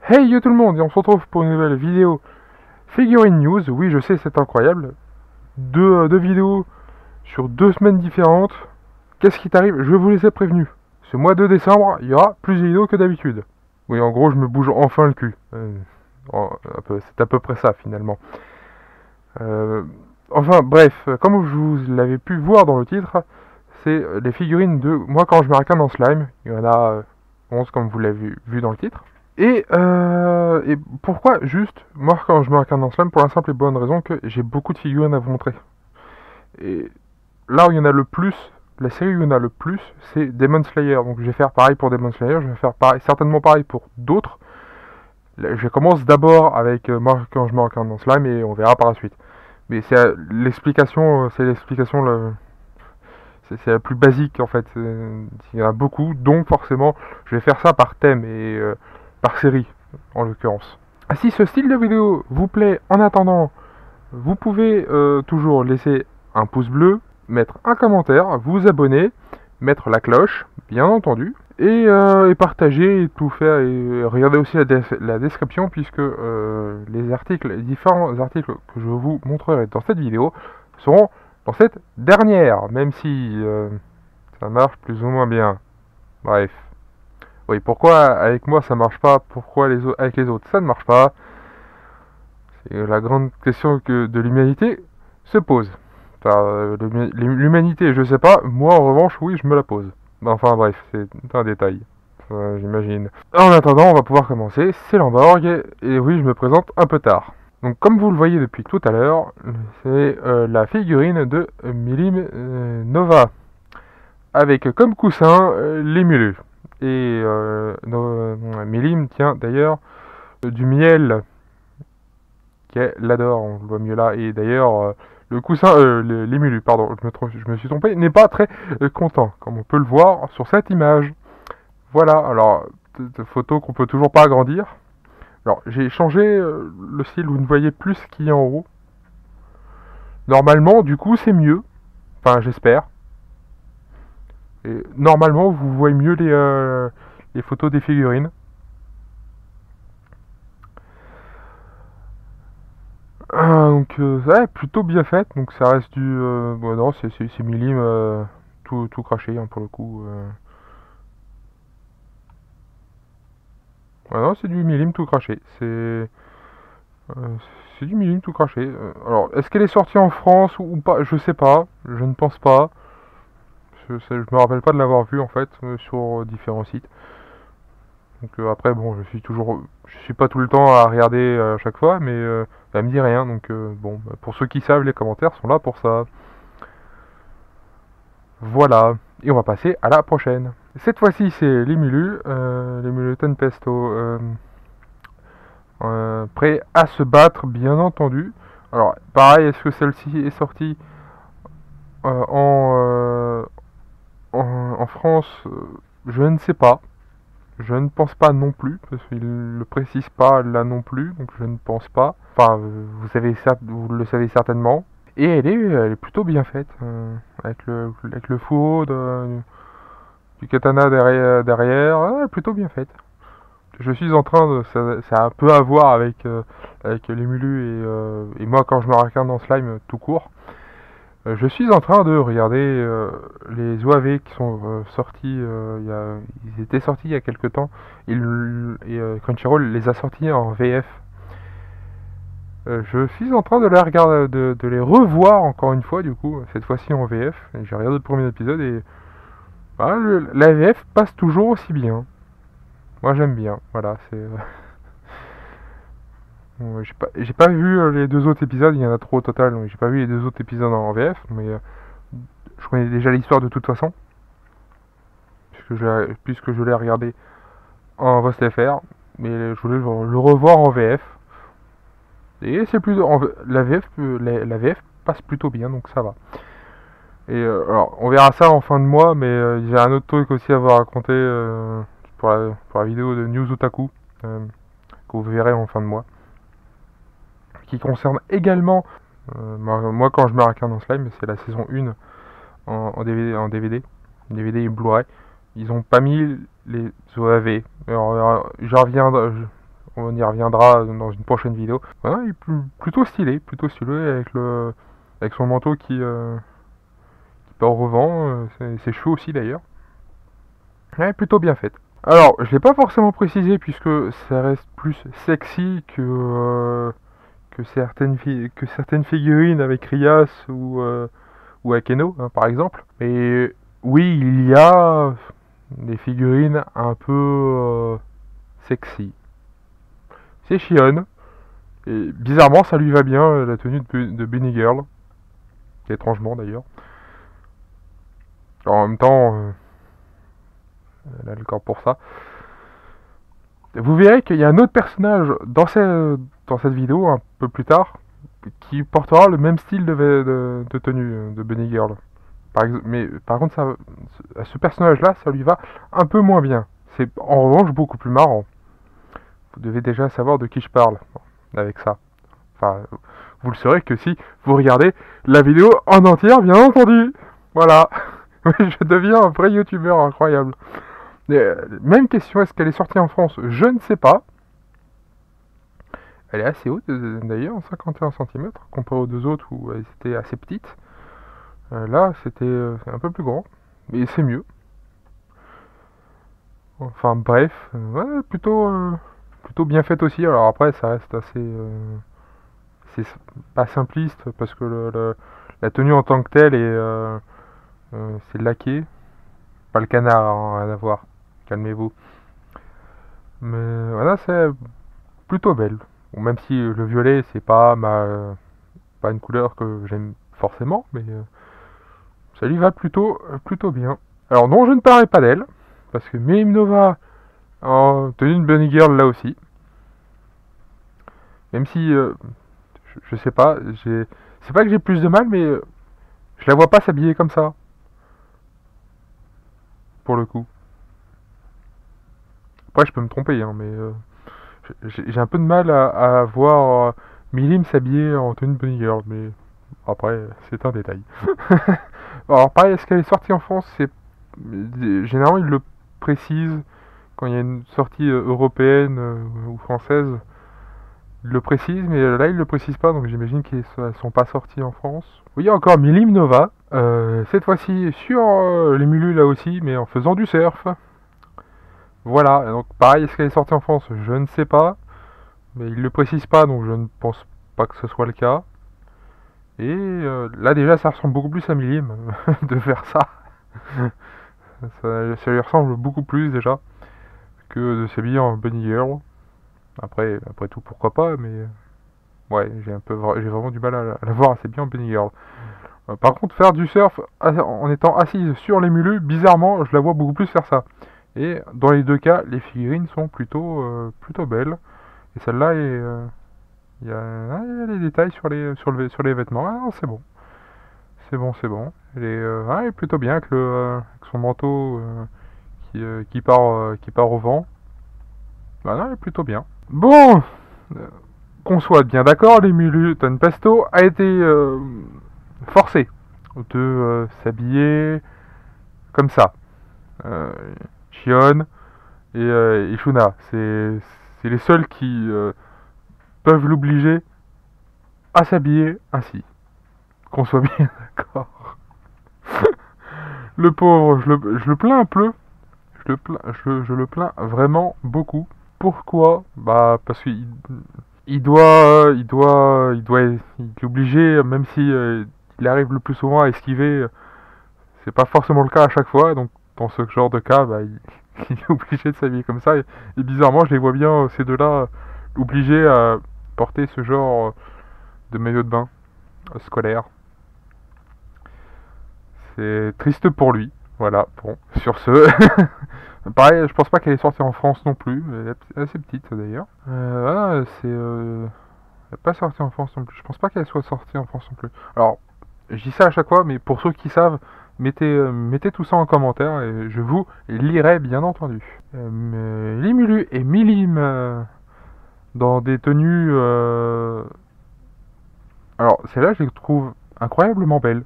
Hey yo tout le monde, et on se retrouve pour une nouvelle vidéo Figurine News. Oui, je sais, c'est incroyable. Deux vidéos sur 2 semaines différentes. Qu'est-ce qui t'arrive? Je vous les ai prévenus. Ce mois de décembre, il y aura plus de vidéos que d'habitude. Oui, en gros, je me bouge enfin le cul. C'est à peu près ça, finalement. Euh, enfin, bref, comme vous l'avez pu voir dans le titre, c'est les figurines de Moi quand je me racane en slime. Il y en a 11, comme vous l'avez vu dans le titre. Et pourquoi juste, moi quand je me regarde dans Slam, pour la simple et bonne raison que j'ai beaucoup de figurines à vous montrer. Et là où il y en a le plus, la série où il y en a le plus, c'est Demon Slayer. Donc je vais faire pareil pour Demon Slayer, je vais faire pareil, certainement pareil pour d'autres. Je commence d'abord avec moi quand je me regarde dans Slime et on verra par la suite. Mais c'est l'explication c'est la plus basique en fait. Il y en a beaucoup, donc forcément je vais faire ça par thème et par série en l'occurrence. Si ce style de vidéo vous plaît, en attendant, vous pouvez toujours laisser un pouce bleu, mettre un commentaire, vous abonner, mettre la cloche, bien entendu, et partager et tout faire. Et regardez aussi la description, puisque les différents articles que je vous montrerai dans cette vidéo seront dans cette dernière, même si ça marche plus ou moins bien. Bref. Oui, pourquoi avec moi ça marche pas, pourquoi avec les autres ça ne marche pas? C'est la grande question que de l'humanité se pose. Enfin, l'humanité, je sais pas, moi en revanche, oui, je me la pose. Enfin bref, c'est un détail, j'imagine. En attendant, on va pouvoir commencer, c'est Lamborg, et oui, je me présente un peu tard. Donc comme vous le voyez depuis tout à l'heure, c'est la figurine de Milim Nova, avec comme coussin les mulus. Et Milim tient d'ailleurs du miel qu'elle l'adore, on le voit mieux là. Et d'ailleurs, le coussin, l'émulu, pardon, je me suis trompé, n'est pas très content, comme on peut le voir sur cette image. Voilà, alors, photo qu'on peut toujours pas agrandir. Alors, j'ai changé le style, vous ne voyez plus ce qu'il y a en haut. Normalement, du coup, c'est mieux. Enfin, j'espère. Et normalement, vous voyez mieux les photos des figurines. Donc ouais, plutôt bien faite, donc ça reste du... bon, non, c'est millime tout craché hein, pour le coup. Ouais, non, c'est du millime tout craché. C'est du millime tout craché. Alors, est-ce qu'elle est sortie en France ou pas? Je sais pas, je ne pense pas. Je me rappelle pas de l'avoir vue en fait sur différents sites. Donc après, bon, je suis pas tout le temps à regarder à chaque fois, mais ça me dit rien. Donc bon, pour ceux qui savent, les commentaires sont là pour ça. Voilà, et on va passer à la prochaine. Cette fois-ci, c'est les Mulu Tempesto, prêts à se battre, bien entendu. Alors, pareil, est-ce que celle-ci est sortie euh, en, euh, en France? Je ne sais pas. Je ne pense pas non plus, parce qu'il ne le précise pas là non plus, donc je ne pense pas. Enfin, vous le savez certainement. Et elle est plutôt bien faite, avec le fourreau du katana derrière, elle est plutôt bien faite. Je suis en train de... Ça a un peu à voir avec les mulus et moi quand je me regarde dans Slime tout court. Je suis en train de regarder les OAV qui sont sortis, ils étaient sortis il y a quelques temps, Crunchyroll les a sortis en VF. Je suis en train de les regarder, de les revoir encore une fois, du coup, cette fois-ci en VF. J'ai regardé le premier épisode et bah, la VF passe toujours aussi bien. Moi j'aime bien, voilà, c'est... Bon, j'ai pas vu les 2 autres épisodes, il y en a trop au total, donc j'ai pas vu les 2 autres épisodes en VF, mais je connais déjà l'histoire de toute façon, puisque je l'ai regardé en VostFR, mais je voulais le revoir en VF. Et c'est plus la VF passe plutôt bien, donc ça va. Et alors, on verra ça en fin de mois, mais j'ai un autre truc aussi à vous raconter pour la vidéo de News Otaku, que vous verrez en fin de mois, qui concerne également, moi quand je me raconte dans Slime, c'est la saison 1 en DVD et Blu-ray. Ils ont pas mis les OAV. Alors, j'en reviendrai, on y reviendra dans une prochaine vidéo. Voilà, il est plutôt stylé avec avec son manteau qui part au vent, c'est chaud aussi d'ailleurs. Ouais, plutôt bien faite. Alors, je l'ai pas forcément précisé puisque ça reste plus sexy que certaines figurines avec Rias ou Akeno, hein, par exemple. Mais oui, il y a des figurines un peu sexy. C'est Shion. Et bizarrement, ça lui va bien, la tenue de Bunny Girl. Étrangement d'ailleurs. Alors, en même temps, elle a le corps pour ça. Vous verrez qu'il y a un autre personnage dans cette vidéo, un peu plus tard, qui portera le même style de tenue de Bunny Girl. Mais par contre, ce personnage-là, ça lui va un peu moins bien. C'est en revanche beaucoup plus marrant. Vous devez déjà savoir de qui je parle avec ça. Enfin, vous le saurez que si vous regardez la vidéo en entière, bien entendu. Voilà. Oui, je deviens un vrai youtubeur incroyable. Même question, est-ce qu'elle est sortie en France? Je ne sais pas. Elle est assez haute d'ailleurs, 51 cm, comparé aux deux autres où elle était assez petite. Là, c'était un peu plus grand, mais c'est mieux. Enfin bref, ouais, plutôt bien faite aussi. Alors après, ça reste c'est pas simpliste parce que la tenue en tant que telle c'est laqué, pas le canard, hein, rien à voir. Calmez-vous. Mais voilà, c'est plutôt belle. Bon, même si le violet, c'est pas une couleur que j'aime forcément, mais ça lui va plutôt bien. Alors non, je ne parlerai pas d'elle, parce que Milim Nova en tenue de Bunny Girl là aussi. Même si, je sais pas, c'est pas que j'ai plus de mal, mais je la vois pas s'habiller comme ça, pour le coup. Après, je peux me tromper, hein, mais j'ai un peu de mal à voir Milim s'habiller en tenue de Bunny Girl, mais après, c'est un détail. Alors pareil, est-ce qu'elle est sortie en France? Généralement, ils le précisent quand il y a une sortie européenne ou française. Ils le précisent, mais là, ils le précisent pas, donc j'imagine qu'elles ne sont pas sorties en France. Oui, il y a encore Milim Nova, cette fois-ci sur les Mulu là aussi, mais en faisant du surf. Voilà, donc pareil, est-ce qu'elle est sortie en France? Je ne sais pas, mais ils le précisent pas, donc je ne pense pas que ce soit le cas. Et là déjà ça ressemble beaucoup plus à Milim de faire ça. Ça lui ressemble beaucoup plus déjà que de s'habiller en bunny girl. Après tout pourquoi pas, mais ouais, j'ai vraiment du mal à la voir assez bien en bunny girl. Par contre, faire du surf en étant assise sur les mulus, bizarrement, je la vois beaucoup plus faire ça. Et dans les deux cas, les figurines sont plutôt belles. Et celle-là, il y a les détails sur les vêtements. Ah non, c'est bon. C'est bon. Elle est plutôt bien avec avec son manteau qui part au vent. Bah non, elle est plutôt bien. Bon, qu'on soit bien d'accord, l'Emulu Pesto a été forcé de s'habiller comme ça. Euh, Shion et Shuna, c'est les seuls qui peuvent l'obliger à s'habiller ainsi. Qu'on soit bien d'accord. Le pauvre, je le plains un peu. Je le plains vraiment beaucoup. Pourquoi? Bah parce qu'il il est obligé, même si il arrive le plus souvent à esquiver, c'est pas forcément le cas à chaque fois. Donc dans ce genre de cas, bah, il est obligé de s'habiller comme ça. Et bizarrement, je les vois bien ces deux-là obligés à porter ce genre de maillot de bain scolaire. C'est triste pour lui. Voilà, bon, sur ce. Pareil, je pense pas qu'elle est sortie en France non plus. Elle est assez petite d'ailleurs. Voilà, elle est pas sortie en France non plus. Je pense pas qu'elle soit sortie en France non plus. Alors, je dis ça à chaque fois, mais pour ceux qui savent, mettez tout ça en commentaire et je vous lirai bien entendu. Limulu et Milim dans des tenues. Alors, celle-là, je les trouve incroyablement belles.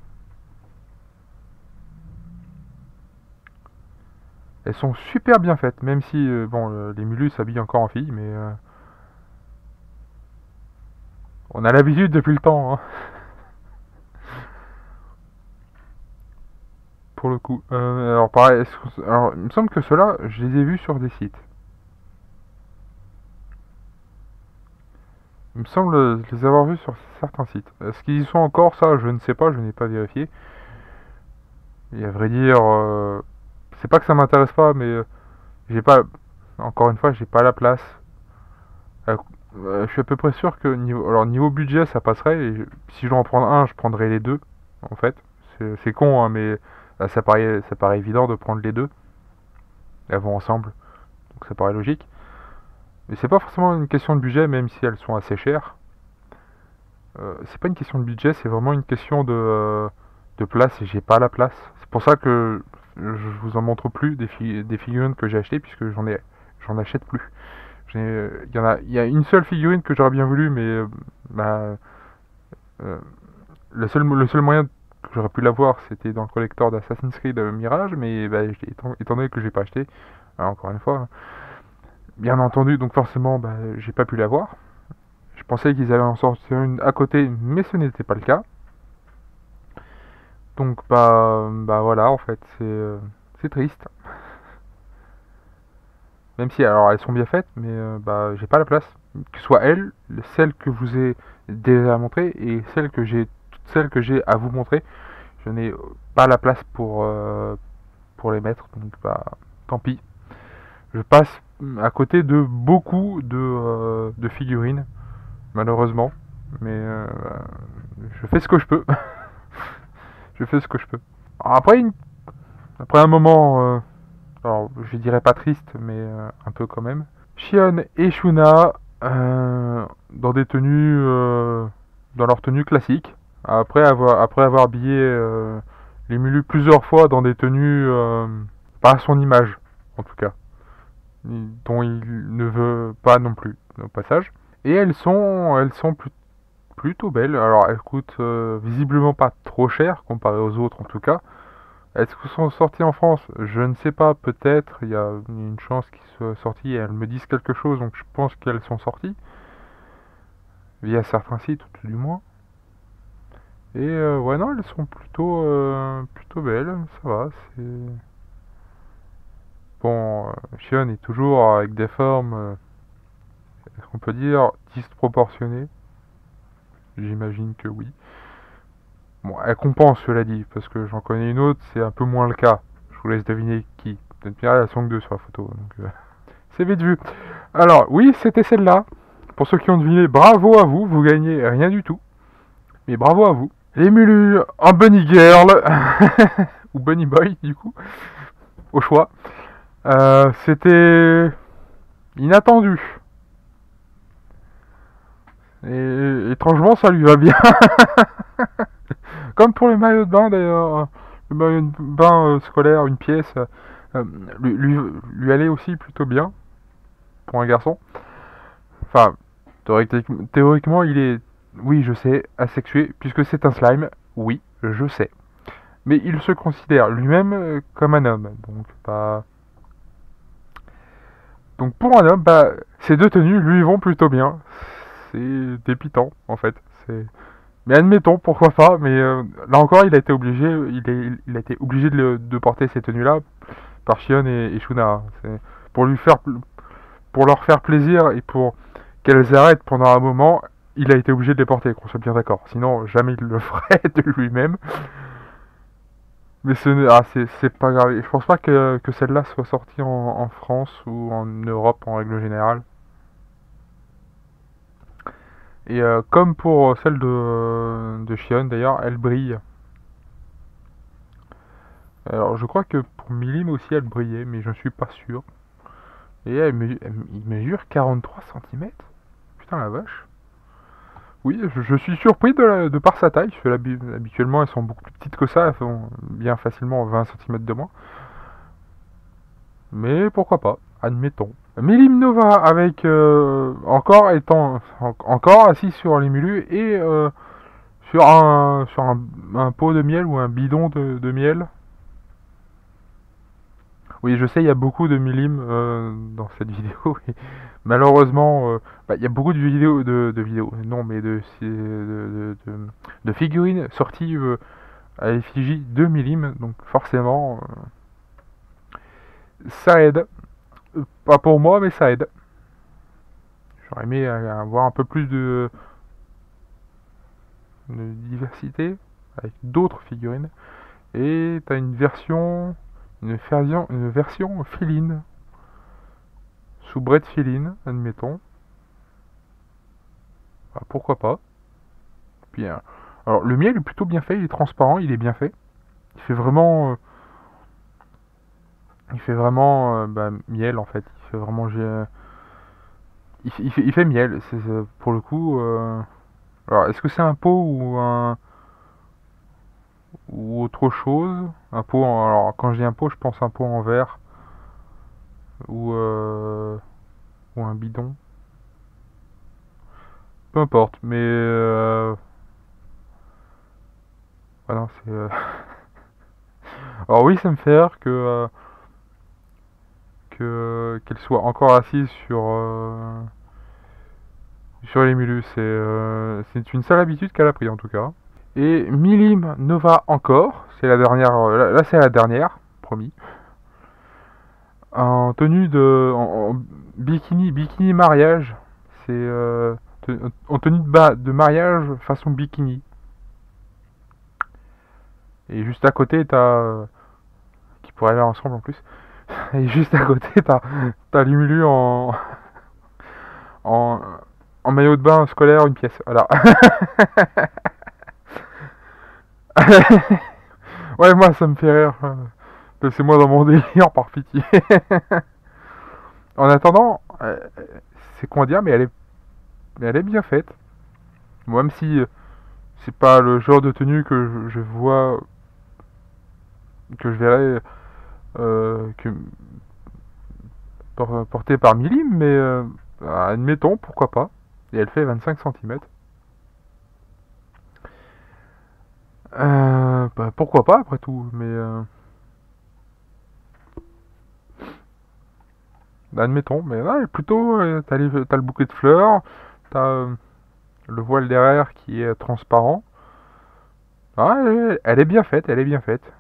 Elles sont super bien faites, même si bon, les Mulus s'habillent encore en fille, mais On a l'habitude depuis le temps, hein, pour le coup. Alors pareil, alors, il me semble que ceux-là, je les ai vus sur des sites. Il me semble les avoir vus sur certains sites. Est-ce qu'ils y sont encore, ça, je ne sais pas, je n'ai pas vérifié. Et à vrai dire, c'est pas que ça m'intéresse pas, mais j'ai pas, encore une fois, j'ai pas la place. Euh, je suis à peu près sûr que niveau budget, ça passerait. Et si je dois en prendre un, je prendrais les deux, en fait. C'est con, hein, mais ça paraît évident de prendre les deux. Elles vont ensemble, donc ça paraît logique. Mais c'est pas forcément une question de budget, même si elles sont assez chères. C'est pas une question de budget, c'est vraiment une question de place et j'ai pas la place. C'est pour ça que je vous en montre plus des figurines que j'ai achetées puisque j'en achète plus. Il y a une seule figurine que j'aurais bien voulu, mais bah, euh, le seul moyen que j'aurais pu l'avoir, c'était dans le collector d'Assassin's Creed Mirage, mais bah, étant donné que j'ai pas acheté, encore une fois, hein, bien entendu, donc forcément, bah, j'ai pas pu l'avoir. Je pensais qu'ils allaient en sortir une à côté, mais ce n'était pas le cas. Donc bah voilà, en fait, c'est triste. Même si alors elles sont bien faites, mais bah j'ai pas la place. Que ce soit elles, celles que je vous ai déjà montrées et toutes celles que j'ai à vous montrer, je n'ai pas la place pour les mettre. Donc bah tant pis. Je passe à côté de beaucoup de figurines, malheureusement. Mais je fais ce que je peux. Je fais ce que je peux. Après un moment, alors je dirais pas triste, mais un peu quand même. Shion et Shuna dans des tenues, dans leur tenue classique. Après avoir habillé les Mulu plusieurs fois dans des tenues pas à son image, en tout cas, dont il ne veut pas non plus, au passage. Et elles sont plutôt belles. Alors elles coûtent visiblement pas trop cher comparé aux autres en tout cas. Est-ce qu'elles sont sorties en France? Je ne sais pas, peut-être. Il y a une chance qu'ils soient sorties et elles me disent quelque chose, donc je pense qu'elles sont sorties. Via certains sites, tout du moins. Et ouais, non, elles sont plutôt belles, ça va. C'est bon, Shion est toujours avec des formes, est-ce qu'on peut dire, disproportionnées? J'imagine que oui. Bon, elle compense, cela dit, parce que j'en connais une autre, c'est un peu moins le cas. Je vous laisse deviner qui. Peut-être bien, elles sont que deux sur la photo, donc c'est vite vu. Alors, oui, c'était celle-là. Pour ceux qui ont deviné, bravo à vous, vous gagnez rien du tout. Mais bravo à vous. Les Mulu en Bunny Girl, ou Bunny Boy, du coup, au choix. C'était inattendu. Et étrangement, ça lui va bien. Comme pour le maillot de bain, d'ailleurs. Le maillot de bain scolaire, une pièce, euh, lui allait aussi plutôt bien, pour un garçon. Enfin, théoriquement, il est, oui, je sais, asexué, puisque c'est un slime, oui, je sais. Mais il se considère lui-même comme un homme, donc pour un homme, bah, ces deux tenues lui vont plutôt bien. C'est dépitant, en fait. Mais admettons, pourquoi pas, mais là encore, il a été obligé, il a été obligé de porter ces tenues-là par Shion et Shuna. C'est pour lui faire, pour leur faire plaisir et pour qu'elles arrêtent pendant un moment, il a été obligé de les porter, qu'on soit bien d'accord. Sinon, jamais il le ferait de lui-même. Mais c'est pas grave. Et je pense pas que celle-là soit sortie en France ou en Europe en règle générale. Et comme pour celle de Shion d'ailleurs, elle brille. Alors je crois que pour Milim aussi elle brillait, mais je ne suis pas sûr. Et il mesure 43 cm. Putain la vache. Oui, je suis surpris de par sa taille. Parce que habituellement elles sont beaucoup plus petites que ça, elles font bien facilement 20 cm de moins. Mais pourquoi pas, admettons. Milim Nova avec encore assis sur les mulus et un pot de miel ou un bidon de miel. Oui, je sais, il y a beaucoup de millim dans cette vidéo. Malheureusement, il y a beaucoup de vidéos, non, mais de figurines sorties à l'effigie de Milim, donc forcément, ça aide. Pas pour moi, mais ça aide. J'aurais aimé avoir un peu plus de diversité avec d'autres figurines. Et t'as une version féline, soubrette féline, admettons. Bah, pourquoi pas. Puis, alors le miel est plutôt bien fait, il est transparent, il est bien fait. Il fait vraiment, miel en fait. Il fait vraiment, il fait miel. Pour le coup. Alors, est-ce que c'est un pot ou autre chose? Alors quand je dis un pot, je pense un pot en verre ou ou un bidon. Peu importe, mais ah non, c'est. Alors oui, ça me fait rire qu'elle soit encore assise sur les Mulus. C'est une sale habitude qu'elle a pris en tout cas. Et Milim Nova encore, c'est la dernière. Là, c'est la dernière, promis. En tenue en bikini mariage. C'est en tenue de mariage façon bikini. Et juste à côté, qui pourrait aller ensemble en plus. Et juste à côté, t'as Lumulu en, en maillot de bain scolaire, une pièce. Voilà. Ouais, moi, ça me fait rire. Laissez-moi dans mon délire, par pitié. En attendant, c'est qu'on va dire, mais elle est bien faite. Moi, même si c'est pas le genre de tenue que je vois, que je verrais que portée par Milim, mais admettons, pourquoi pas. Et elle fait 25 cm. Bah, pourquoi pas après tout, mais bah, admettons, mais là, plutôt, t'as le bouquet de fleurs, t'as le voile derrière qui est transparent. Ah, elle est bien faite, elle est bien faite.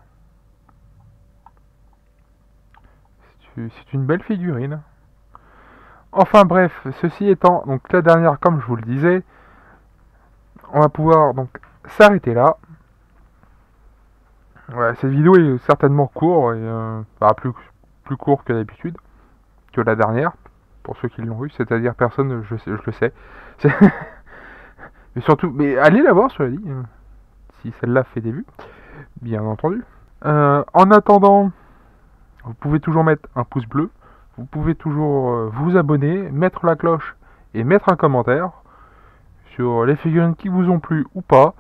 C'est une belle figurine. Enfin bref, ceci étant, donc la dernière, comme je vous le disais, on va pouvoir donc s'arrêter là. Ouais, cette vidéo est certainement courte, et plus court que d'habitude, que la dernière, pour ceux qui l'ont vu, c'est-à-dire personne, je le sais. Mais surtout, mais allez la voir, cela dit, si celle-là fait des vues, bien entendu. En attendant, vous pouvez toujours mettre un pouce bleu, vous pouvez toujours vous abonner, mettre la cloche et mettre un commentaire sur les figurines qui vous ont plu ou pas.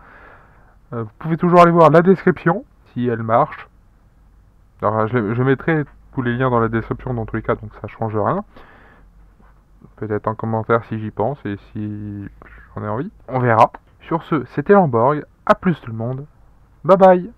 Vous pouvez toujours aller voir la description, si elle marche. Alors, je mettrai tous les liens dans la description dans tous les cas, donc ça change rien. Peut-être un commentaire si j'y pense et si j'en ai envie. On verra. Sur ce, c'était Lamborg. A plus tout le monde. Bye bye.